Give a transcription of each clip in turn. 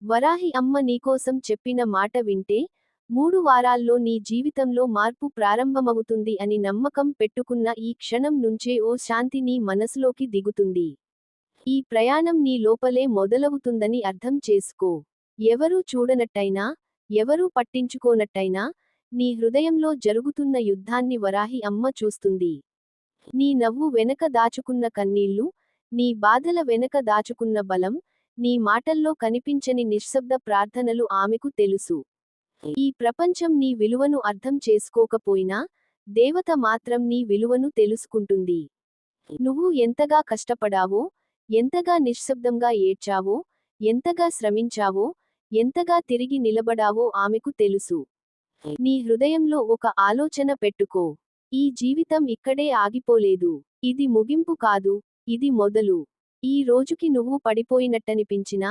వరాహి అమ్మ నీకోసం చెప్పిన మాట వింటే 3 వారాల్లో నీ జీవితంలో మార్పు ప్రారంభమవుతుంది అని నమ్మకం పెట్టుకున్న ఈ క్షణం నుంచే ఓ శాంతి నీ మనసులోకి దిగుతుంది. ఈ ప్రయాణం నీ లోపలే మొదలవుతుందని అర్థం చేసుకో. ఎవరూ చూడనట్టయినా, ఎవరూ పట్టించుకోనట్టయినా, నీ హృదయంలో జరుగుతున్న యుద్ధాన్ని వరాహి అమ్మ చూస్తుంది. నీ నవ్వు వెనక దాచుకున్న కన్నీళ్లు, నీ బాధల వెనక దాచుకున్న బలం, నీ మాటల్లో కనిపించని నిశ్శబ్ద ప్రార్థనలు ఆమెకు తెలుసు. ఈ ప్రపంచం నీ విలువను అర్థం చేసుకోకపోయినా, దేవత మాత్రం నీ విలువను తెలుసుకుంటుంది. నువ్వు ఎంతగా కష్టపడావో, ఎంతగా నిశ్శబ్దంగా ఏడ్చావో, ఎంతగా శ్రమించావో, ఎంతగా తిరిగి నిలబడావో ఆమెకు తెలుసు. నీ హృదయంలో ఒక ఆలోచన పెట్టుకో. ఈ జీవితం ఇక్కడే ఆగిపోలేదు. ఇది ముగింపు కాదు, ఇది మొదలు. ఈ రోజుకి నువ్వు పడిపోయినట్టనిపించినా,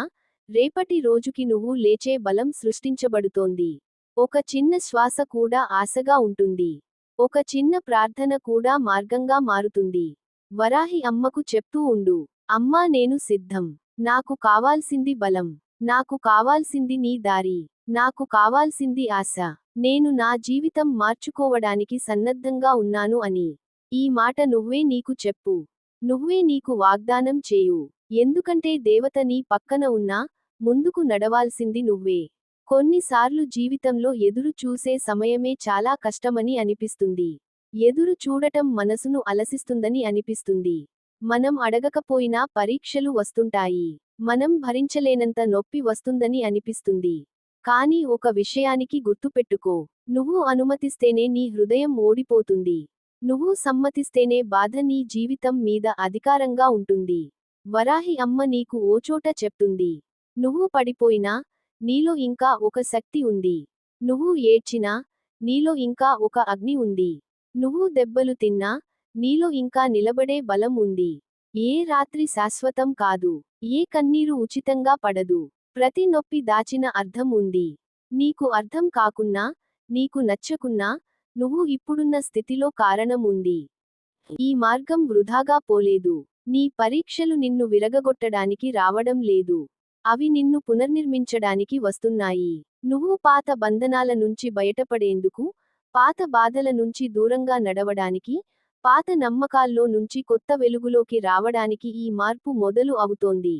రేపటి రోజుకి నువ్వు లేచే బలం సృష్టించబడుతోంది. ఒక చిన్న శ్వాస కూడా ఆశగా ఉంటుంది. ఒక చిన్న ప్రార్థన కూడా మార్గంగా మారుతుంది. వరాహి అమ్మకు చెప్తూ ఉండు. అమ్మా, నేను సిద్ధం. నాకు కావాల్సింది బలం. నాకు కావాల్సింది నీ దారి. నాకు కావాల్సింది ఆశ. నేను నా జీవితం మార్చుకోవడానికి సన్నద్ధంగా ఉన్నాను అని. ఈ మాట నువ్వే నీకు చెప్పు. నువ్వే నీకు వాగ్దానం చేయు. ఎందుకంటే దేవత నీ పక్కన ఉన్నా, ముందుకు నడవాల్సింది నువ్వే. కొన్నిసార్లు జీవితంలో ఎదురు చూసే సమయమే చాలా కష్టమని అనిపిస్తుంది. ఎదురు చూడటం మనసును అలసిస్తుందని అనిపిస్తుంది. మనం అడగకపోయినా పరీక్షలు వస్తుంటాయి. మనం భరించలేనంత నొప్పి వస్తుందని అనిపిస్తుంది. కానీ ఒక విషయానికి గుర్తుపెట్టుకో. నువ్వు అనుమతిస్తేనే నీ హృదయం ఓడిపోతుంది. నువ్వు సమ్మతిస్తేనే బాధ నీ జీవితం మీద అధికారంగా ఉంటుంది. వరాహి అమ్మ నీకు ఓచోట చెప్తుంది. నువ్వు పడిపోయినా, నీలో ఇంకా ఒక శక్తి ఉంది. నువ్వు ఏడ్చినా, నీలో ఇంకా ఒక అగ్ని ఉంది. నువ్వు దెబ్బలు తిన్నా, నీలో ఇంకా నిలబడే బలం ఉంది. ఏ రాత్రి శాశ్వతం కాదు. ఏ కన్నీరు ఉచితంగా పడదు. ప్రతి నొప్పి దాచిన అర్థం ఉంది. నీకు అర్థం కాకున్నా, నీకు నచ్చకున్నా, నువ్వు ఇప్పుడున్న స్థితిలో కారణం ఉంది. ఈ మార్గం వృధాగా పోలేదు. నీ పరీక్షలు నిన్ను విరగగొట్టడానికి రావడం లేదు. అవి నిన్ను పునర్నిర్మించడానికి వస్తున్నాయి. నువ్వు పాత బంధనాల నుంచి బయటపడేందుకు, పాత బాధల నుంచి దూరంగా నడవడానికి, పాత నమ్మకాల్లో నుంచి కొత్త వెలుగులోకి రావడానికి ఈ మార్పు మొదలు అవుతోంది.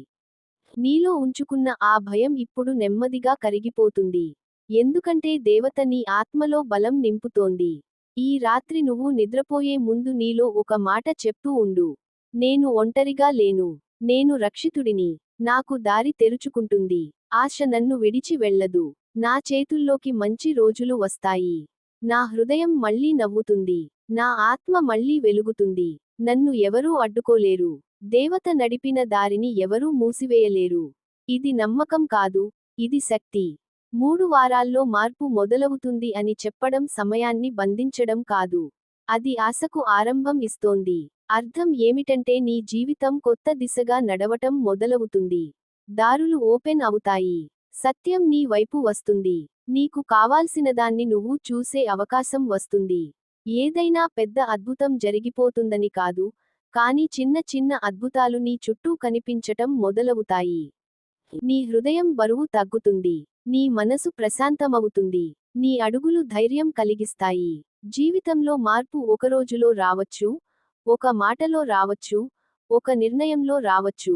నీలో ఉంచుకున్న ఆ భయం ఇప్పుడు నెమ్మదిగా కరిగిపోతుంది. ఎందుకంటే దేవత నీ ఆత్మలో బలం నింపుతోంది. ఈ రాత్రి నువ్వు నిద్రపోయే ముందు నీలో ఒక మాట చెప్తూ ఉండు. నేను ఒంటరిగా లేను. నేను రక్షితుడిని. నాకు దారి తెరుచుకుంటుంది. ఆశ నన్ను విడిచి వెళ్ళదు. నా చేతుల్లోకి మంచి రోజులు వస్తాయి. నా హృదయం మళ్ళీ నవ్వుతుంది. నా ఆత్మ మళ్ళీ వెలుగుతుంది. నన్ను ఎవరూ అడ్డుకోలేరు. దేవత నడిపిన దారిని ఎవరూ మూసివేయలేరు. ఇది నమ్మకం కాదు, ఇది శక్తి. 3 వారాల్లో మార్పు మొదలవుతుంది అని చెప్పడం సమయాన్ని బంధించడం కాదు. అది ఆశకు ఆరంభం ఇస్తోంది. అర్థం ఏమిటంటే నీ జీవితం కొత్త దిశగా నడవటం మొదలవుతుంది. దారులు ఓపెన్ అవుతాయి. సత్యం నీ వైపు వస్తుంది. నీకు కావాల్సినదాన్ని నువ్వు చూసే అవకాశం వస్తుంది. ఏదైనా పెద్ద అద్భుతం జరిగిపోతుందని కాదు, కానీ చిన్న చిన్న అద్భుతాలు నీ చుట్టూ కనిపించటం మొదలవుతాయి. నీ హృదయం బరువు తగ్గుతుంది. నీ మనసు ప్రశాంతమవుతుంది. నీ అడుగులు ధైర్యం కలిగిస్తాయి. జీవితంలో మార్పు ఒక రోజులో రావచ్చు, ఒక మాటలో రావచ్చు, ఒక నిర్ణయంలో రావచ్చు.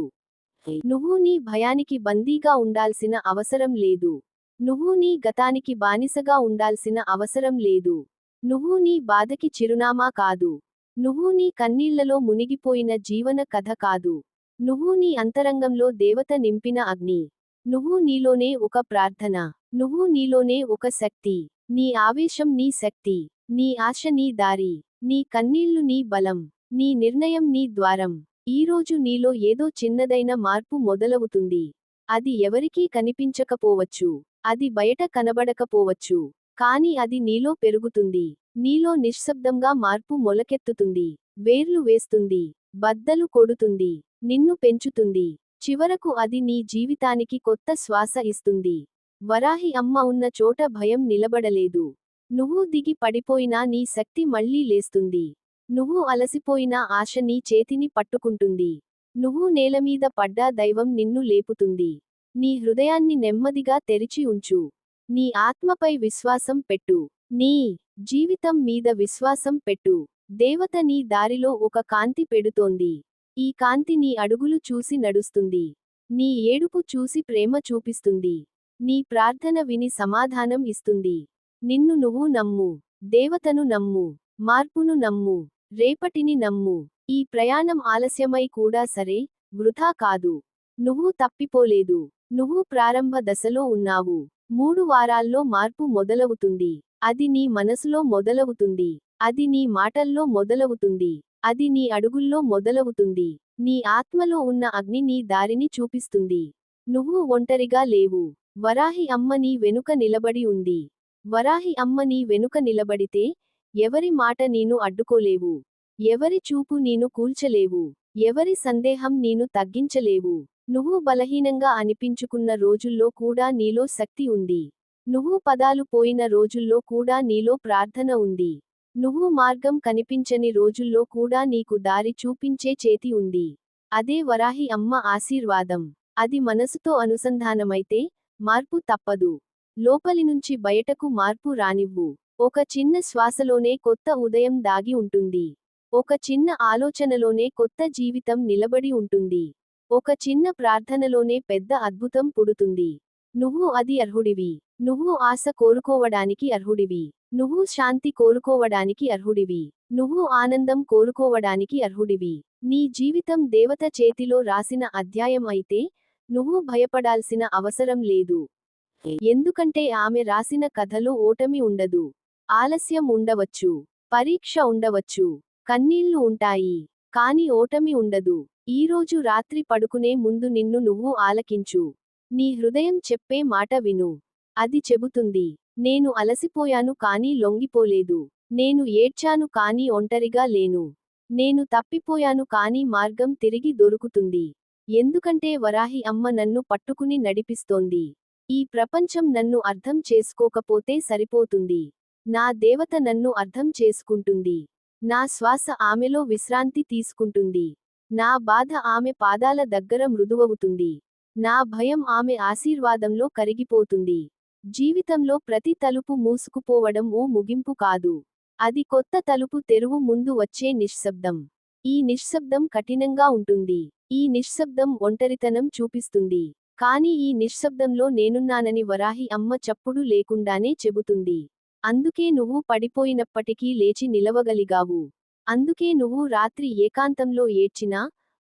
నువ్వు నీ భయానికి బందీగా ఉండాల్సిన అవసరం లేదు. నువ్వు నీ గతానికి బానిసగా ఉండాల్సిన అవసరం లేదు. నువ్వు నీ బాధకి చిరునామా కాదు. నువ్వు నీ కన్నీళ్లలో మునిగిపోయిన జీవన కథ కాదు. నువ్వు నీ అంతరంగంలో దేవత నింపిన అగ్ని. నువ్వు నీలోనే ఒక ప్రార్థన. నువ్వు నీలోనే ఒక శక్తి. నీ ఆవేశం నీ శక్తి. నీ ఆశ నీ దారి. నీ కన్నీళ్లు నీ బలం. నీ నిర్ణయం నీ ద్వారం. ఈరోజు నీలో ఏదో చిన్నదైన మార్పు మొదలవుతుంది. అది ఎవరికీ కనిపించకపోవచ్చు. అది బయట కనబడకపోవచ్చు. కానీ అది నీలో పెరుగుతుంది. నీలో నిశ్శబ్దంగా మార్పు మొలకెత్తుతుంది. వేర్లు వేస్తుంది. బద్దలు కొడుతుంది. నిన్ను పెంచుతుంది. చివరకు అది నీ జీవితానికి కొత్త శ్వాస ఇస్తుంది. వరాహి అమ్మ ఉన్న చోట భయం నిలబడలేదు. నువ్వు దిగి పడిపోయినా నీ శక్తి మళ్ళీ లేస్తుంది. నువ్వు అలసిపోయినా ఆశ నీ చేతిని పట్టుకుంటుంది. నువ్వు నేలమీద పడ్డా దైవం నిన్ను లేపుతుంది. నీ హృదయాన్ని నెమ్మదిగా తెరిచి ఉంచు. నీ ఆత్మపై విశ్వాసం పెట్టు. నీ జీవితం మీద విశ్వాసం పెట్టు. దేవత నీ దారిలో ఒక కాంతి పెడుతోంది. ఈ కాంతి నీ అడుగులు చూసి నడుస్తుంది. నీ ఏడుపు చూసి ప్రేమ చూపిస్తుంది. నీ ప్రార్థన విని సమాధానం ఇస్తుంది. నిన్ను నువ్వు నమ్ము. దేవతను నమ్ము. మార్పును నమ్ము. రేపటిని నమ్ము. ఈ ప్రయాణం ఆలస్యమై కూడా సరే, వృథా కాదు. నువ్వు తప్పిపోలేదు. నువ్వు ప్రారంభ దశలో ఉన్నావు. 3 వారాల్లో మార్పు మొదలవుతుంది. అది నీ మనసులో మొదలవుతుంది. అది నీ మాటల్లో మొదలవుతుంది. అది నీ అడుగుల్లో మొదలవుతుంది. నీ ఆత్మలో ఉన్న అగ్ని నీ దారిని చూపిస్తుంది. నువ్వు ఒంటరిగా లేవు. వరాహి అమ్మ నీ వెనుక నిలబడి ఉంది. వరాహి అమ్మ నీ వెనుక నిలబడితే, ఎవరి మాట నీను అడ్డుకోలేవు. ఎవరి చూపు నీను కూల్చలేవు. ఎవరి సందేహం నీను తగ్గించలేవు. నువ్వు బలహీనంగా అనిపించుకున్న రోజుల్లో కూడా నీలో శక్తి ఉంది. నువ్వు పదాలు పోయిన రోజుల్లో కూడా నీలో ప్రార్థన ఉంది. నువ్వు మార్గం కనిపించని రోజుల్లో కూడా నీకు దారి చూపించే చేతి ఉంది. అదే వరాహి అమ్మ ఆశీర్వాదం. అది మనసుతో అనుసంధానమైతే, మార్పు తప్పదు. లోపలినుంచి బయటకు మార్పు రానివ్వు. ఒక చిన్న శ్వాసలోనే కొత్త ఉదయం దాగి ఉంటుంది. ఒక చిన్న ఆలోచనలోనే కొత్త జీవితం నిలబడి ఉంటుంది. ఒక చిన్న ప్రార్థనలోనే పెద్ద అద్భుతం పుడుతుంది. నువ్వు అది అర్హుడివి. నువ్వు ఆశ కోరుకోవడానికి అర్హుడివి. నువ్వు శాంతి కోరుకోవడానికి అర్హుడివి. నువ్వు ఆనందం కోరుకోవడానికి అర్హుడివి. నీ జీవితం దేవత చేతిలో రాసిన అధ్యాయం అయితే, నువ్వు భయపడాల్సిన అవసరం లేదు. ఎందుకంటే ఆమె రాసిన కథలో ఓటమి ఉండదు. ఆలస్యం ఉండవచ్చు. పరీక్ష ఉండవచ్చు. కన్నీళ్లు ఉంటాయి. కాని ఓటమి ఉండదు. ఈరోజు రాత్రి పడుకునే ముందు నిన్ను నువ్వు ఆలకించు. నీ హృదయం చెప్పే మాట విను. అది చెబుతుంది, నేను అలసిపోయాను కానీ లొంగిపోలేదు. నేను ఏడ్చాను కానీ ఒంటరిగా లేను. నేను తప్పిపోయాను కానీ మార్గం తిరిగి దొరుకుతుంది. ఎందుకంటే వరాహి అమ్మ నన్ను పట్టుకుని నడిపిస్తోంది. ఈ ప్రపంచం నన్ను అర్థం చేసుకోకపోతే సరిపోతుంది. నా దేవత నన్ను అర్థం చేసుకుంటుంది. నా శ్వాస ఆమెలో విశ్రాంతి తీసుకుంటుంది. నా బాధ ఆమె పాదాల దగ్గర మృదువవుతుంది. నా భయం ఆమె ఆశీర్వాదంలో కరిగిపోతుంది. జీవితంలో ప్రతి తలుపు మూసుకుపోవడం ఓ ముగింపు కాదు. అది కొత్త తలుపు తెరువు ముందు వచ్చే నిశ్శబ్దం. ఈ నిశ్శబ్దం కఠినంగా ఉంటుంది. ఈ నిశ్శబ్దం ఒంటరితనం చూపిస్తుంది. కానీ ఈ నిశ్శబ్దంలో నేనున్నానని వరాహి అమ్మ చప్పుడు లేకుండానే చెబుతుంది. అందుకే నువ్వు పడిపోయినప్పటికీ లేచి నిలవగలిగావు. అందుకే నువ్వు రాత్రి ఏకాంతంలో ఏడ్చినా,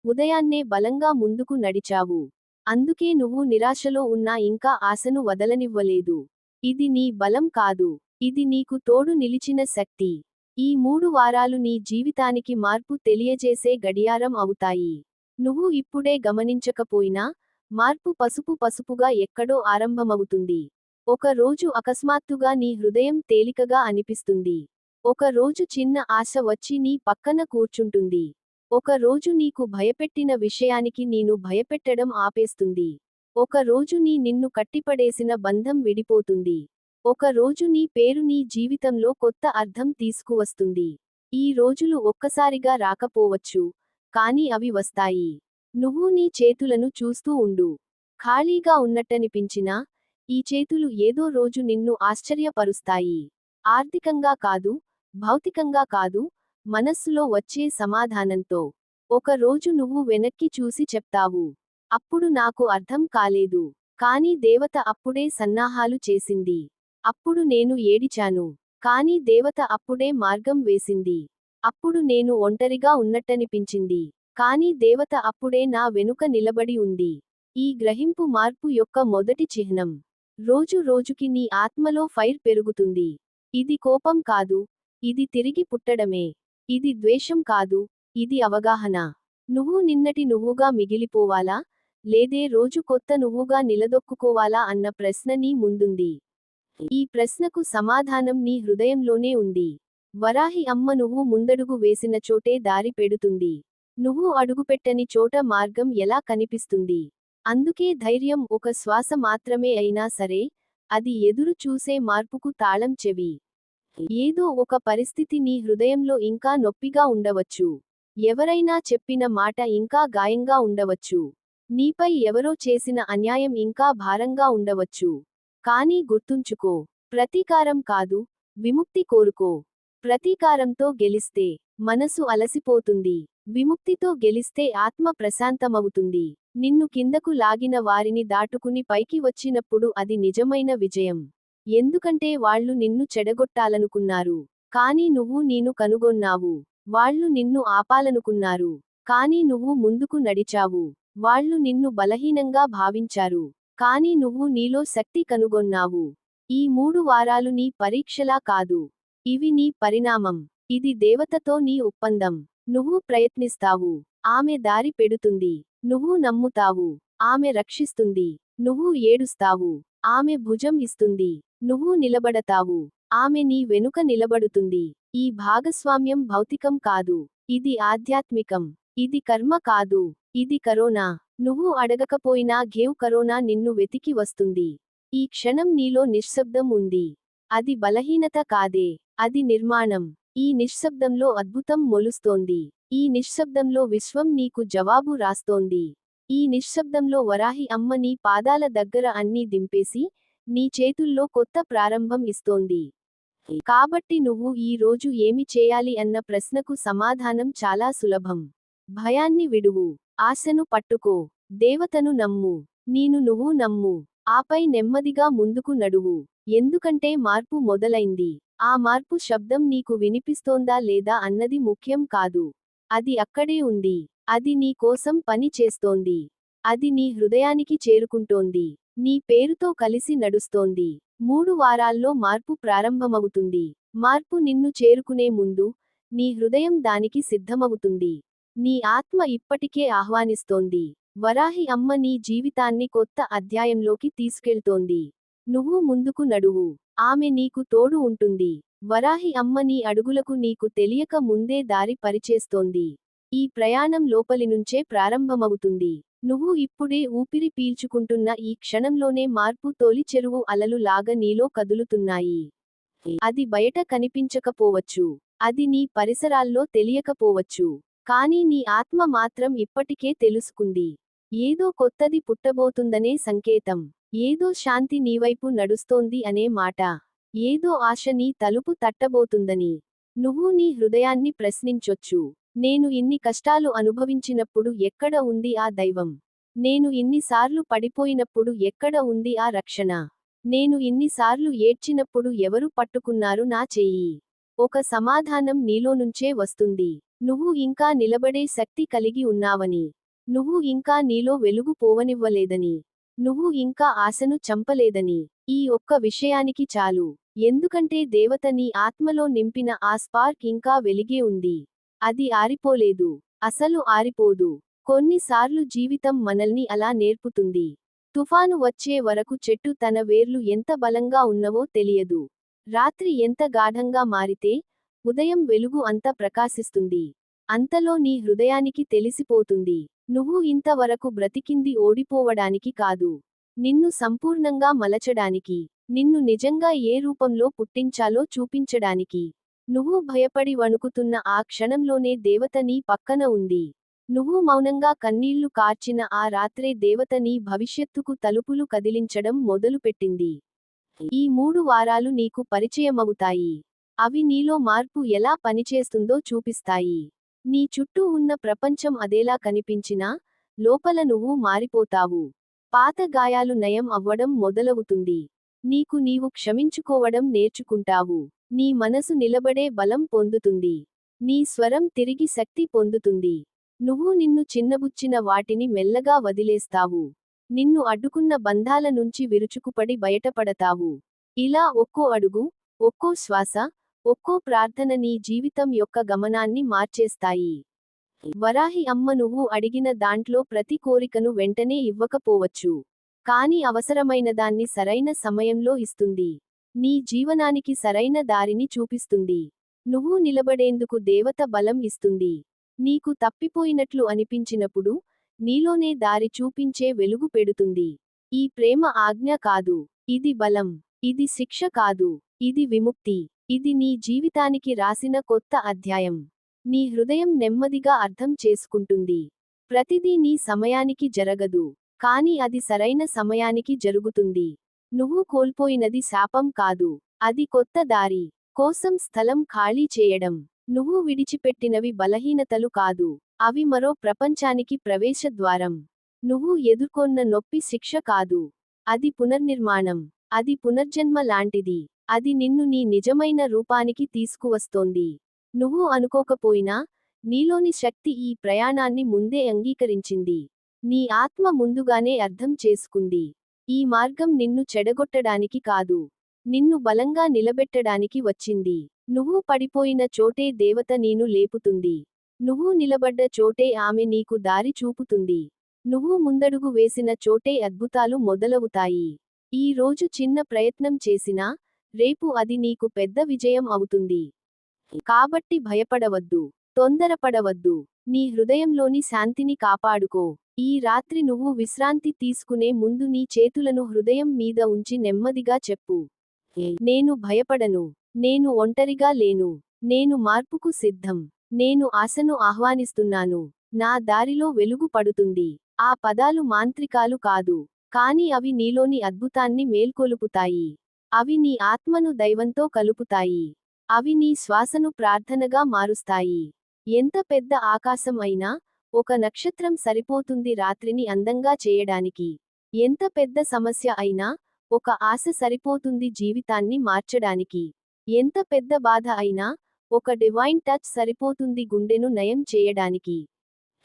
ఉదయాన్నే బలంగా ముందుకు నడిచావు. అందుకే నువ్వు నిరాశలో ఉన్నా ఇంకా ఆశను వదలనివ్వలేదు. ఇది నీ బలం కాదు. ఇది నీకు తోడు నిలిచిన శక్తి. ఈ 3 వారాలు నీ జీవితానికి మార్పు తెలియజేసే గడియారం అవుతాయి. నువ్వు ఇప్పుడే గమనించకపోయినా, మార్పు పసుపు పసుపుగా ఎక్కడో ఆరంభమవుతుంది. ఒక రోజు అకస్మాత్తుగా నీ హృదయం తేలికగా అనిపిస్తుంది. ఒక రోజు చిన్న ఆశ వచ్చి నీ పక్కన కూర్చుంటుంది. ఒక రోజు నీకు భయపెట్టిన విషయానికి నీను భయపెట్టడం ఆపేస్తుంది. ఒక రోజు నిన్ను కట్టిపడేసిన బంధం విడిపోతుంది. ఒక రోజు నీ పేరు నీ జీవితంలో కొత్త అర్థం తీసుకువస్తుంది. ఈ రోజులు ఒక్కసారిగా రాకపోవచ్చు, కానీ అవి వస్తాయి. నువ్వు నీ చేతులను చూస్తూ ఉండు. ఖాళీగా ఉన్నట్టనిపించినా, ఈ చేతులు ఏదో రోజు నిన్ను ఆశ్చర్యపరుస్తాయి. ఆర్థికంగా కాదు, భౌతికంగా కాదు, మనస్సులో వచ్చే సమాధానంతో. ఒక రోజు నువ్వు వెనక్కి చూసి చెప్తావు, అప్పుడు నాకు అర్థం కాలేదు. కానీ దేవత అప్పుడే సన్నాహాలు చేసింది. అప్పుడు నేను ఏడిచాను. కానీ దేవత అప్పుడే మార్గం వేసింది. అప్పుడు నేను ఒంటరిగా ఉన్నట్టనిపించింది. కానీ దేవత అప్పుడే నా వెనుక నిలబడి ఉంది. ఈ గ్రహింపు మార్పు యొక్క మొదటి చిహ్నం. రోజు రోజుకి నీ ఆత్మలో ఫైర్ పెరుగుతుంది. ఇది కోపం కాదు, ఇది తిరిగి పుట్టడమే. ఇది ద్వేషం కాదు, ఇది అవగాహన. నువ్వు నిన్నటి నువ్వుగా మిగిలిపోవాలా, లేదే రోజు కొత్త నువ్వుగా నిలదొక్కుకోవాలా అన్న ప్రశ్న నీ ముందుంది. ఈ ప్రశ్నకు సమాధానం నీ హృదయంలోనే ఉంది. వరాహి అమ్మ నువ్వు ముందడుగు వేసిన చోటే దారి పెడుతుంది. నువ్వు అడుగుపెట్టని చోట మార్గం ఎలా కనిపిస్తుంది? అందుకే ధైర్యం ఒక శ్వాస మాత్రమే అయినా సరే, అది ఎదురు చూసే మార్పుకు తాళం చెవి. ఏదో ఒక పరిస్థితి నీ హృదయంలో ఇంకా నొప్పిగా ఉండవచ్చు. ఎవరైనా చెప్పిన మాట ఇంకా గాయంగా ఉండవచ్చు. నీపై ఎవరో చేసిన అన్యాయం ఇంకా భారంగా ఉండవచ్చు. కానీ గుర్తుంచుకో, ప్రతీకారం కాదు, విముక్తి కోరుకో. ప్రతీకారంతో గెలిస్తే మనసు అలసిపోతుంది. విముక్తితో గెలిస్తే ఆత్మ ప్రశాంతమవుతుంది. నిన్ను కిందకు లాగిన వారిని దాటుకుని పైకి వచ్చినప్పుడు అది నిజమైన విజయం. ఎందుకంటే వాళ్ళు నిన్ను చెడగొట్టాలనుకున్నారు. కానీ నువ్వు నేను కనుగొన్నావు. వాళ్ళు నిన్ను ఆపాలనుకున్నారు. కానీ నువ్వు ముందుకు నడిచావు. వాళ్ళు నిన్ను బలహీనంగా భావించారు. కానీ నువ్వు నీలో శక్తి కనుగొన్నావు. ఈ 3 వారాలు నీ పరీక్షలా కాదు. ఇవి నీ పరిణామం. ఇది దేవతతో నీ ఒప్పందం. నువ్వు ప్రయత్నిస్తావు. ఆమె దారి పెడుతుంది. నువ్వు నమ్ముతావు. ఆమె రక్షిస్తుంది. నువ్వు ఏడుస్తావు. ఆమె భుజం ఇస్తుంది. నువ్వు నిలబడతావు. ఆమె నీ వెనుక నిలబడుతుంది. ఈ భాగస్వామ్యం భౌతికం కాదు. ఇది ఆధ్యాత్మికం. ఇది కర్మ కాదు. ఇది కరోనా. నువ్వు అడగకపోయినా కరోనా నిన్ను వెతికి వస్తుంది. ఈ క్షణం నీలో నిశ్శబ్దం ఉంది. అది బలహీనత కాదే. అది నిర్మాణం. ఈ నిశ్శబ్దంలో అద్భుతం మొలుస్తోంది. ఈ నిశ్శబ్దంలో విశ్వం నీకు జవాబు రాస్తోంది. ఈ నిశ్శబ్దంలో వరాహి అమ్మ నీ పాదాల దగ్గర అన్నీ దింపేసి, నీ చేతుల్లో కొత్త ప్రారంభం ఇస్తోంది. కాబట్టి నువ్వు ఈ రోజు ఏమి చేయాలి అన్న ప్రశ్నకు సమాధానం చాలా సులభం. భయాన్ని విడువు. ఆశను పట్టుకో. దేవతను నమ్ము. నువ్వు నమ్ము. ఆపై నెమ్మదిగా ముందుకు నడువు. ఎందుకంటే మార్పు మొదలైంది. ఆ మార్పు శబ్దం నీకు వినిపిస్తోందా లేదా అన్నది ముఖ్యం కాదు. అది అక్కడే ఉంది. అది నీ కోసం పని చేస్తోంది. అది నీ హృదయానికి చేరుకుంటోంది. నీ పేరుతో కలిసి నడుస్తోంది. 3 వారాల్లో మార్పు ప్రారంభమవుతుంది. మార్పు నిన్ను చేరుకునే ముందు, నీ హృదయం దానికి సిద్ధమవుతుంది. నీ ఆత్మ ఇప్పటికే ఆహ్వానిస్తోంది. వరాహి అమ్మ నీ జీవితాన్ని కొత్త అధ్యాయంలోకి తీసుకెళ్తోంది. నువ్వు ముందుకు నడువు. ఆమె నీకు తోడు ఉంటుంది. వరాహి అమ్మ నీ అడుగులకు నీకు తెలియక ముందే దారి పరిచేస్తోంది. ఈ ప్రయాణం లోపలినుంచే ప్రారంభమవుతుంది. నువ్వు ఇప్పుడే ఊపిరి పీల్చుకుంటున్న ఈ క్షణంలోనే మార్పు తొలి చెరువు అలలు లాగా నీలో కదులుతున్నాయి. అది బయట కనిపించకపోవచ్చు. అది నీ పరిసరాల్లో తెలియకపోవచ్చు. కానీ నీ ఆత్మ మాత్రం ఇప్పటికే తెలుసుకుంది. ఏదో కొత్తది పుట్టబోతుందనే సంకేతం. ఏదో శాంతి నీవైపు నడుస్తోంది అనే మాట. ఏదో ఆశ నీ తలుపు తట్టబోతుందని. నువ్వు నీ హృదయాన్ని ప్రశ్నించొచ్చు. నేను ఇన్ని కష్టాలు అనుభవించినప్పుడు ఎక్కడ ఉంది ఆ దైవం? నేను ఇన్నిసార్లు పడిపోయినప్పుడు ఎక్కడ ఉంది ఆ రక్షణ? నేను ఇన్నిసార్లు ఏడ్చినప్పుడు ఎవరు పట్టుకున్నారు నా చెయ్యి? ఒక సమాధానం నీలోనుంచే వస్తుంది. నువ్వు ఇంకా నిలబడే శక్తి కలిగి ఉన్నావని. నువ్వు ఇంకా నీలో వెలుగు పోవనివ్వలేదని. నువ్వు ఇంకా ఆశను చంపలేదని. ఈ ఒక్క విషయానికి చాలు. ఎందుకంటే దేవత నీ ఆత్మలో నింపిన ఆ స్పార్క్ ఇంకా వెలిగే ఉంది. అది ఆరిపోలేదు. అసలు ఆరిపోదు. కొన్నిసార్లు జీవితం మనల్ని అలా నేర్పుతుంది. తుఫాను వచ్చే వరకు చెట్టు తన వేర్లు ఎంత బలంగా ఉన్నవో తెలియదు. రాత్రి ఎంత గాఢంగా మారితే, ఉదయం వెలుగు అంత ప్రకాశిస్తుంది. అంతలో నీ హృదయానికి తెలిసిపోతుంది. నువ్వు ఇంతవరకు బ్రతికింది ఓడిపోవడానికి కాదు. నిన్ను సంపూర్ణంగా మలచడానికి. నిన్ను నిజంగా ఏ రూపంలో పుట్టించాలో చూపించడానికి. నువ్వు భయపడి వణుకుతున్న ఆ క్షణంలోనే దేవత నీ పక్కన ఉంది. నువ్వు మౌనంగా కన్నీళ్లు కార్చిన ఆ రాత్రే దేవత నీ భవిష్యత్తుకు తలుపులు కదిలించడం మొదలుపెట్టింది. ఈ 3 వారాలు నీకు పరిచయమవుతాయి. అవి నీలో మార్పు ఎలా పనిచేస్తుందో చూపిస్తాయి. నీ చుట్టూ ఉన్న ప్రపంచం అదేలా కనిపించినా, లోపల నువ్వు మారిపోతావు. పాత గాయాలు నయం అవ్వడం మొదలవుతుంది. నీవు క్షమించుకోవడం నేర్చుకుంటావు. నీ మనసు నిలబడే బలం పొందుతుంది. నీ స్వరం తిరిగి శక్తి పొందుతుంది. నువ్వు నిన్ను చిన్నబుచ్చిన వాటిని మెల్లగా వదిలేస్తావు. నిన్ను అడ్డుకున్న బంధాల నుంచి విరుచుకుపడి బయటపడతావు. ఇలా ఒక్కో అడుగు, ఒక్కో శ్వాస, ఒక్కో ప్రార్థన నీ జీవితం యొక్క గమనాన్ని మార్చేస్తాయి. వరాహి అమ్మ నువ్వు అడిగిన దాంట్లో ప్రతి కోరికను వెంటనే ఇవ్వకపోవచ్చు. కానీ అవసరమైనదాన్ని సరైన సమయంలో ఇస్తుంది. నీ జీవనానికి సరైన దారిని చూపిస్తుంది. నువ్వు నిలబడేందుకు దేవత బలం ఇస్తుంది. నీకు తప్పిపోయినట్లు అనిపించినప్పుడు, నీలోనే దారి చూపించే వెలుగు పెడుతుంది. ఈ ప్రేమ ఆజ్ఞ కాదు. ఇది బలం. ఇది శిక్ష కాదు. ఇది విముక్తి. ఇది నీ జీవితానికి రాసిన కొత్త అధ్యాయం. నీ హృదయం నెమ్మదిగా అర్థం చేసుకుంటుంది. ప్రతిదీ నీ సమయానికి జరగదు. కానీ అది సరైన సమయానికి జరుగుతుంది. నువ్వు కోల్పోయినది శాపం కాదు. అది కొత్త దారి కోసం స్థలం ఖాళీ చేయడం. నువ్వు విడిచిపెట్టినవి బలహీనతలు కాదు. అవి మరో ప్రపంచానికి ప్రవేశ ద్వారం. నువ్వు ఎదుర్కొన్న నొప్పి శిక్ష కాదు. అది పునర్నిర్మాణం. అది పునర్జన్మ లాంటిది. అది నిన్ను నీ నిజమైన రూపానికి తీసుకువస్తోంది. నువ్వు అనుకోకపోయినా, నీలోని శక్తి ఈ ప్రయాణాన్ని ముందే అంగీకరించింది. నీ ఆత్మ ముందుగానే అర్థం చేసుకుంది. ఈ మార్గం నిన్ను చెడగొట్టడానికి కాదు. నిన్ను బలంగా నిలబెట్టడానికి వచ్చింది. నువ్వు పడిపోయిన చోటే దేవత నీను లేపుతుంది. నువ్వు నిలబడ్డ చోటే ఆమె నీకు దారి చూపుతుంది. నువ్వు ముందడుగు వేసిన చోటే అద్భుతాలు మొదలవుతాయి. ఈ రోజు చిన్న ప్రయత్నం చేసినా, రేపు అది నీకు పెద్ద విజయం అవుతుంది. కాబట్టి భయపడవద్దు. తొందరపడవద్దు. నీ హృదయంలోని శాంతిని కాపాడుకో. ఈ రాత్రి నువ్వు విశ్రాంతి తీసుకునే ముందు నీ చేతులను హృదయం మీద ఉంచి నెమ్మదిగా చెప్పు. నేను భయపడను. నేను ఒంటరిగా లేను. నేను మార్పుకు సిద్ధం. నేను ఆశను ఆహ్వానిస్తున్నాను. నా దారిలో వెలుగు పడుతుంది. ఆ పదాలు మాంత్రికాలు కాదు. కాని అవి నీలోని అద్భుతాన్ని మేల్కొలుపుతాయి. అవి నీ ఆత్మను దైవంతో కలుపుతాయి. అవి నీ శ్వాసను ప్రార్థనగా మారుస్తాయి. ఎంత పెద్ద ఆకాశం అయినా, ఒక నక్షత్రం సరిపోతుంది రాత్రిని అందంగా చేయడానికి. ఎంత పెద్ద సమస్య అయినా, ఒక ఆశ సరిపోతుంది జీవితాన్ని మార్చడానికి. ఎంత పెద్ద బాధ అయినా, ఒక డివైన్ టచ్ సరిపోతుంది గుండెను నయం చేయడానికి.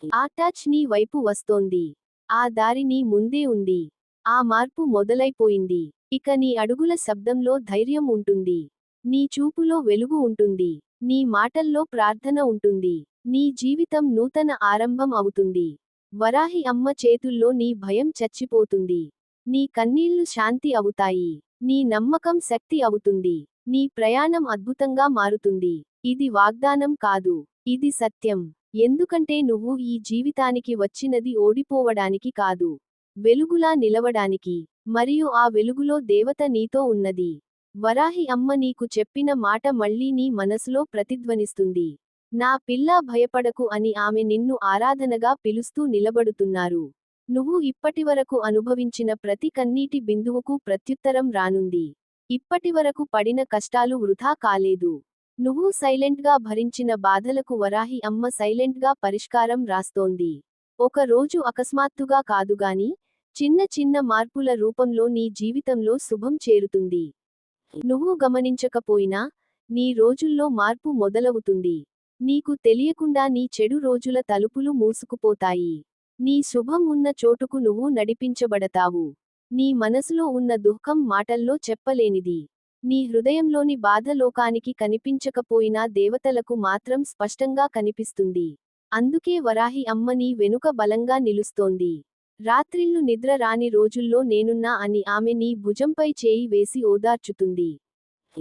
ఆ టచ్ నీ వైపు వస్తోంది. ఆ దారి నీ ముందే ఉంది. ఆ మార్పు మొదలైపోయింది. ఇక నీ అడుగుల శబ్దంలో ధైర్యం ఉంటుంది. నీ చూపులో వెలుగు ఉంటుంది. నీ మాటల్లో ప్రార్థన ఉంటుంది. నీ జీవితం నూతన ఆరంభం అవుతుంది. వరాహి అమ్మ చేతుల్లో నీ భయం చచ్చిపోతుంది. నీ కన్నీళ్లు శాంతి అవుతాయి. నీ నమ్మకం శక్తి అవుతుంది. నీ ప్రయాణం అద్భుతంగా మారుతుంది. ఇది వాగ్దానం కాదు. ఇది సత్యం. ఎందుకంటే నువ్వు ఈ జీవితానికి వచ్చినది ఓడిపోవడానికి కాదు. వెలుగులా నిలవడానికి. మరియు ఆ వెలుగులో దేవత నీతో ఉన్నది. వరాహి అమ్మ నీకు చెప్పిన మాట మళ్ళీ నీ మనసులో ప్రతిధ్వనిస్తుంది. నా పిల్లా భయపడకు అని ఆమె నిన్ను ఆరాధనగా పిలుస్తూ నిలబడుతున్నారు. నువ్వు ఇప్పటివరకు అనుభవించిన ప్రతి కన్నీటి బిందువుకు ప్రత్యుత్తరం రానుంది. ఇప్పటివరకు పడిన కష్టాలు వృథా కాలేదు. నువ్వు సైలెంట్గా భరించిన బాధలకు వరాహి అమ్మ సైలెంట్గా పరిష్కారం రాస్తోంది. ఒక రోజు అకస్మాత్తుగా కాదుగాని, చిన్న చిన్న మార్పుల రూపంలో నీ జీవితంలో శుభం చేరుతుంది. నువ్వు గమనించకపోయినా, నీ రోజుల్లో మార్పు మొదలవుతుంది. నీకు తెలియకుండా నీ చెడు రోజుల తలుపులు మూసుకుపోతాయి. నీ శుభం ఉన్న చోటుకు నువ్వు నడిపించబడతావు. నీ మనసులో ఉన్న దుఃఖం మాటల్లో చెప్పలేనిది. నీ హృదయంలోని బాధ లోకానికి కనిపించకపోయినా దేవతలకు మాత్రం స్పష్టంగా కనిపిస్తుంది. అందుకే వరాహి అమ్మ నీ వెనుక బలంగా నిలుస్తోంది. రాత్రిళ్ళు నిద్ర రాని రోజుల్లో నేనున్నా అని ఆమె నీ భుజంపై చేయి వేసి ఓదార్చుతుంది.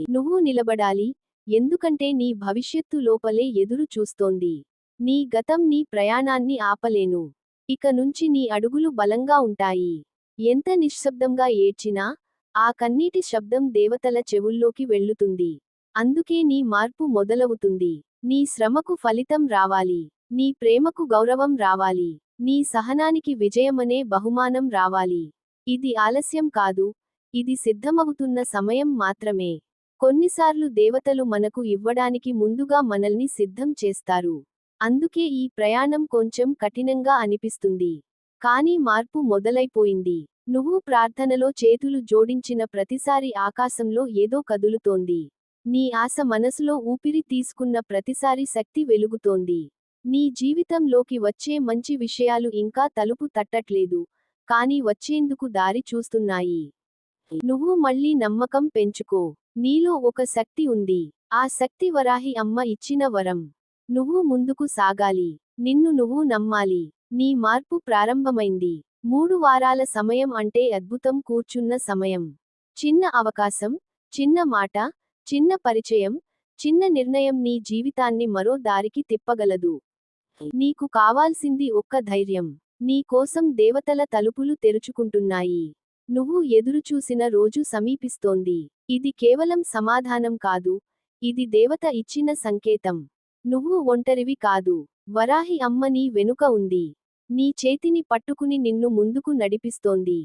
నువ్వు నిలబడాలి, ఎందుకంటే నీ భవిష్యత్తు లోపలే ఎదురు చూస్తోంది. నీ గతం నీ ప్రయాణాన్ని ఆపలేను. ఇక నుంచి నీ అడుగులు బలంగా ఉంటాయి. ఎంత నిశ్శబ్దంగా ఏడ్చినా, ఆ కన్నీటి శబ్దం దేవతల చెవుల్లోకి వెళ్ళుతుంది. అందుకే నీ మార్పు మొదలవుతుంది. నీ శ్రమకు ఫలితం రావాలి. నీ ప్రేమకు గౌరవం రావాలి. నీ సహనానికి విజయమనే బహుమానం రావాలి. ఇది ఆలస్యం కాదు. ఇది సిద్ధమవుతున్న సమయం మాత్రమే. కొన్నిసార్లు దేవతలు మనకు ఇవ్వడానికి ముందుగా మనల్ని సిద్ధం చేస్తారు. అందుకే ఈ ప్రయాణం కొంచెం కఠినంగా అనిపిస్తుంది. కానీ మార్పు మొదలైపోయింది. నువ్వు ప్రార్థనలో చేతులు జోడించిన ప్రతిసారి ఆకాశంలో ఏదో కదులుతోంది. నీ ఆశ మనసులో ఊపిరి తీసుకున్న ప్రతిసారి శక్తి వెలుగుతోంది. నీ జీవితంలోకి వచ్చే మంచి విషయాలు ఇంకా తలుపు తట్టట్లేదు, కానీ వచ్చేందుకు దారి చూస్తున్నాయి. నువ్వు మళ్ళీ నమ్మకం పెంచుకో. నీలో ఒక శక్తి ఉంది. ఆ శక్తి వరాహి అమ్మ ఇచ్చిన వరం. నువ్వు ముందుకు సాగాలి. నిన్ను నువ్వు నమ్మాలి. నీ మార్పు ప్రారంభమైంది. 3 వారాల సమయం అంటే అద్భుతం కూర్చున్న సమయం. చిన్న అవకాశం, చిన్న మాట, చిన్న పరిచయం, చిన్న నిర్ణయం నీ జీవితాన్ని మరో దారికి తిప్పగలదు. నీకు కావాల్సింది ఒక్క ధైర్యం. నీ కోసం దేవతల తలుపులు తెరుచుకుంటున్నాయి. నువ్వు ఎదురుచూసిన రోజు సమీపిస్తోంది. ఇది కేవలం సమాధానం కాదు. ఇది దేవత ఇచ్చిన సంకేతం. నువ్వు ఒంటరివి కాదు. వరాహి అమ్మ నీ వెనుక ఉంది. నీ చేతిని పట్టుకుని నిన్ను ముందుకు నడిపిస్తోంది.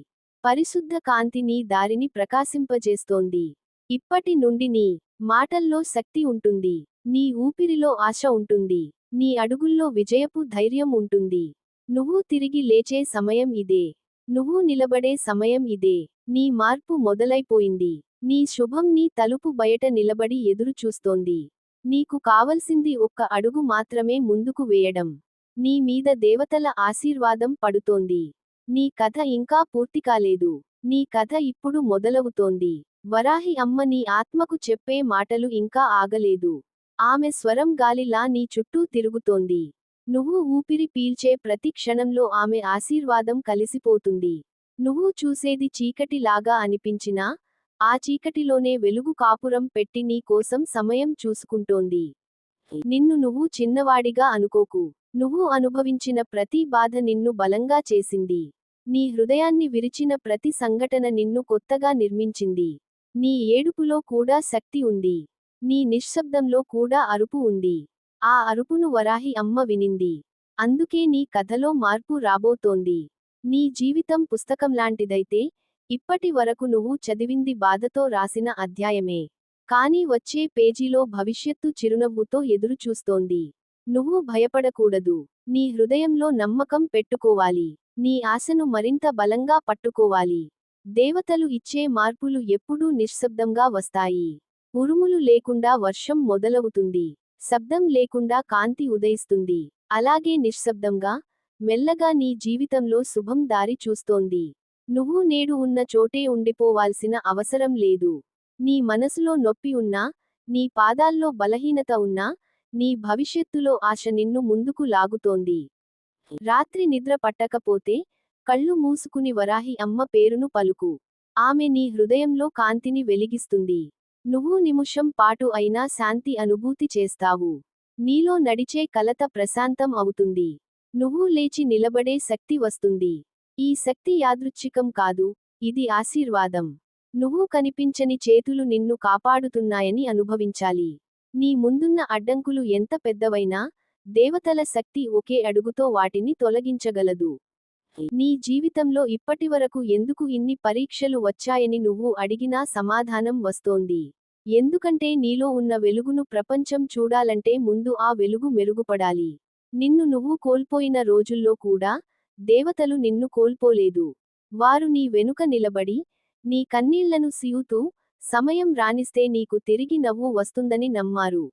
పరిశుద్ధ కాంతి నీ దారిని ప్రకాశింపజేస్తోంది. ఇప్పటి నుండి నీ మాటల్లో శక్తి ఉంటుంది. నీ ఊపిరిలో ఆశ ఉంటుంది. నీ అడుగుల్లో విజయపు ధైర్యం ఉంటుంది. నువ్వు తిరిగి లేచే సమయం ఇదే. నువ్వు నిలబడే సమయం ఇదే. నీ మార్పు మొదలైపోయింది. నీ శుభం నీ తలుపు బయట నిలబడి ఎదురు చూస్తోంది. నీకు కావలసింది ఒక్క అడుగు మాత్రమే ముందుకు వేయడం. నీ మీద దేవతల ఆశీర్వాదం పడుతోంది. నీ కథ ఇంకా పూర్తి కాలేదు. నీ కథ ఇప్పుడు మొదలవుతోంది. వరాహి అమ్మ నీ ఆత్మకు చెప్పే మాటలు ఇంకా ఆగలేదు. ఆమె స్వరం గాలిలా నీ చుట్టూ తిరుగుతోంది. నువ్వు ఊపిరి పీల్చే ప్రతి క్షణంలో ఆమె ఆశీర్వాదం కలిసిపోతుంది. నువ్వు చూసేది చీకటిలాగా అనిపించినా, ఆ చీకటిలోనే వెలుగు కాపురం పెట్టి నీ కోసం సమయం చూసుకుంటోంది. నిన్ను నువ్వు చిన్నవాడిగా అనుకోకు. నువ్వు అనుభవించిన ప్రతి బాధ నిన్ను బలంగా చేసింది. నీ హృదయాన్ని విరిచిన ప్రతి సంఘటన నిన్ను కొత్తగా నిర్మించింది. నీ ఏడుపులో కూడా శక్తి ఉంది. నీ నిశ్శబ్దంలో కూడా అరుపు ఉంది. ఆ అరుపును వరాహి అమ్మ వినింది. అందుకే నీ కథలో మార్పు రాబోతోంది. నీ జీవితం పుస్తకంలాంటిదైతే, ఇప్పటి వరకు నువ్వు చదివింది బాధతో రాసిన అధ్యాయమే. కానీ వచ్చే పేజీలో భవిష్యత్తు చిరునవ్వుతో ఎదురుచూస్తోంది. నువ్వు భయపడకూడదు. నీ హృదయంలో నమ్మకం పెట్టుకోవాలి. నీ ఆశను మరింత బలంగా పట్టుకోవాలి. దేవతలు ఇచ్చే మార్పులు ఎప్పుడూ నిశ్శబ్దంగా వస్తాయి. ఉరుములు లేకుండా వర్షం మొదలవుతుంది. శబ్దం లేకుండా కాంతి ఉదయిస్తుంది. అలాగే నిశ్శబ్దంగా, మెల్లగా నీ జీవితంలో శుభం దారి చూస్తోంది. నువ్వు నేడు ఉన్న చోటే ఉండిపోవాల్సిన అవసరం లేదు. నీ మనసులో నొప్పి ఉన్నా, నీ పాదాల్లో బలహీనత ఉన్నా, నీ భవిష్యత్తులో ఆశ నిన్ను ముందుకు లాగుతోంది. రాత్రి నిద్ర పట్టకపోతే, కళ్ళు మూసుకుని వరాహి అమ్మ పేరును పలుకు. ఆమె నీ హృదయంలో కాంతిని వెలిగిస్తుంది. నువ్వు నిమిషం పాటు అయినా శాంతి అనుభూతి చేస్తావు. నీలో నడిచే కలత ప్రశాంతం అవుతుంది. నువ్వు లేచి నిలబడే శక్తి వస్తుంది. ఈ శక్తి యాదృచ్ఛికం కాదు, ఇది ఆశీర్వాదం. నువ్వు కనిపించని చేతులు నిన్ను కాపాడుతున్నాయని అనుభవించాలి. నీ ముందున్న అడ్డంకులు ఎంత పెద్దవైనా, దేవతల శక్తి ఒకే అడుగుతో వాటిని తొలగించగలదు. నీ జీవితంలో ఇప్పటివరకు ఎందుకు ఇన్ని పరీక్షలు వచ్చాయని నువ్వు అడిగినా సమాధానం వస్తోంది. ఎందుకంటే నీలో ఉన్న వెలుగును ప్రపంచం చూడాలంటే ముందు ఆ వెలుగు మెరుగుపడాలి. నిన్ను నువ్వు కోల్పోయిన రోజుల్లో కూడా, దేవతలు నిన్ను కోల్పోలేదు. వారు నీ వెనుక నిలబడి, నీ కన్నీళ్లను సీవుతూ, సమయం రానిస్తే నీకు తిరిగి నవ్వు వస్తుందని నమ్మారు.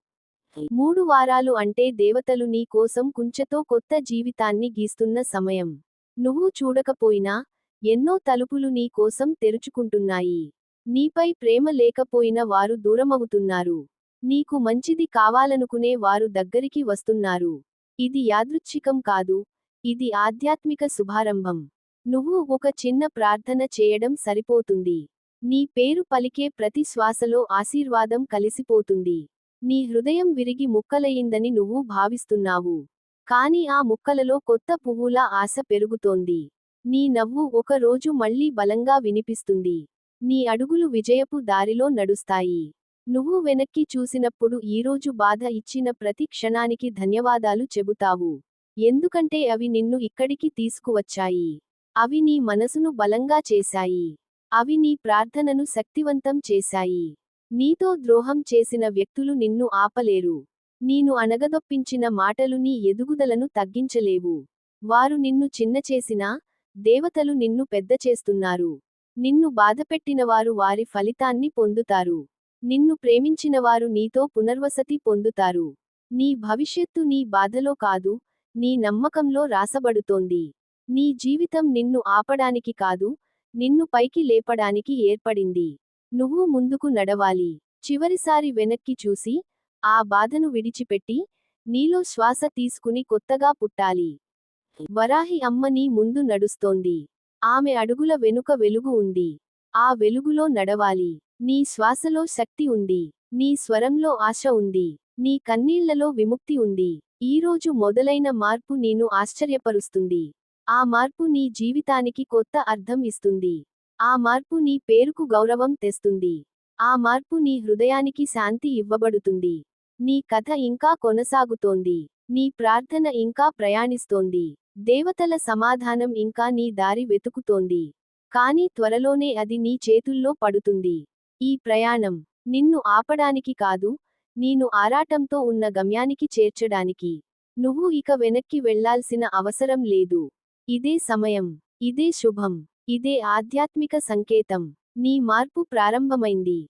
3 వారాలు అంటే దేవతలు నీ కోసం కుంచెతో కొత్త జీవితాన్ని గీస్తున్న సమయం. నువ్వు చూడకపోయినా, ఎన్నో తలుపులు నీ కోసం తెరుచుకుంటున్నాయి. నీపై ప్రేమ లేకపోయినా వారు దూరమవుతున్నారు. నీకు మంచిది కావాలనుకునే వారు దగ్గరికి వస్తున్నారు. ఇది యాదృచ్ఛికం కాదు, ఇది ఆధ్యాత్మిక శుభారంభం. నువ్వు ఒక చిన్న ప్రార్థన చేయడం సరిపోతుంది. నీ పేరు పలికే ప్రతి శ్వాసలో ఆశీర్వాదం కలిసిపోతుంది. నీ హృదయం విరిగి ముక్కలయిందని నువ్వు భావిస్తున్నావు. కానీ ఆ ముక్కలలో కొత్త పువ్వులా ఆశ పెరుగుతోంది. నీ నవ్వు ఒక రోజు మళ్ళీ బలంగా వినిపిస్తుంది. నీ అడుగులు విజయపు దారిలో నడుస్తాయి. నువ్వు వెనక్కి చూసినప్పుడు ఈరోజు బాధ ఇచ్చిన ప్రతి క్షణానికి ధన్యవాదాలు చెబుతావు. ఎందుకంటే అవి నిన్ను ఇక్కడికి తీసుకువచ్చాయి. అవి నీ మనసును బలంగా చేశాయి. అవి నీ ప్రార్థనను శక్తివంతం చేశాయి. నీతో ద్రోహం చేసిన వ్యక్తులు నిన్ను ఆపలేరు. నీను అణగదొప్పించిన మాటలు నీ ఎదుగుదలను తగ్గించలేవు. వారు నిన్ను చిన్నచేసినా, దేవతలు నిన్ను పెద్ద చేస్తున్నారు. నిన్ను బాధపెట్టినవారు వారి ఫలితాన్ని పొందుతారు. నిన్ను ప్రేమించినవారు నీతో పునర్వసతి పొందుతారు. నీ భవిష్యత్తు నీ బాధలో కాదు, నీ నమ్మకంలో రాసబడుతోంది. నీ జీవితం నిన్ను ఆపడానికి కాదు, నిన్ను పైకి లేపడానికి ఏర్పడింది. నువ్వు ముందుకు నడవాలి. చివరిసారి వెనక్కి చూసి, ఆ బాధను విడిచిపెట్టి, నీలో శ్వాస తీసుకుని కొత్తగా పుట్టాలి. వరాహి అమ్మ నీ ముందు నడుస్తోంది. ఆమె అడుగుల వెనుక వెలుగు ఉంది. ఆ వెలుగులో నడవాలి. నీ శ్వాసలో శక్తి ఉంది. నీ స్వరంలో ఆశ ఉంది. నీ కన్నీళ్లలో విముక్తి ఉంది. ఈరోజు మొదలైన మార్పు నీను ఆశ్చర్యపరుస్తుంది. ఆ మార్పు నీ జీవితానికి కొత్త అర్థం ఇస్తుంది. ఆ మార్పు నీ పేరుకు గౌరవం తెస్తుంది. ఆ మార్పు నీ హృదయానికి శాంతి ఇవ్వబడుతుంది. నీ కథ ఇంకా కొనసాగుతోంది. నీ ప్రార్థన ఇంకా ప్రయాణిస్తోంది. దేవతల సమాధానం ఇంకా నీ దారి వెతుకుతోంది. కానీ త్వరలోనే అది నీ చేతుల్లో పడుతుంది. ఈ ప్రయాణం నిన్ను ఆపడానికి కాదు, నీను ఆరాటంతో ఉన్న గమ్యానికి చేర్చడానికి. నువ్వు ఇక వెనక్కి వెళ్లాల్సిన అవసరం లేదు. ఇదే సమయం. ఇదే శుభం. ఇదే ఆధ్యాత్మిక సంకేతం. నీ మార్పు ప్రారంభమైంది.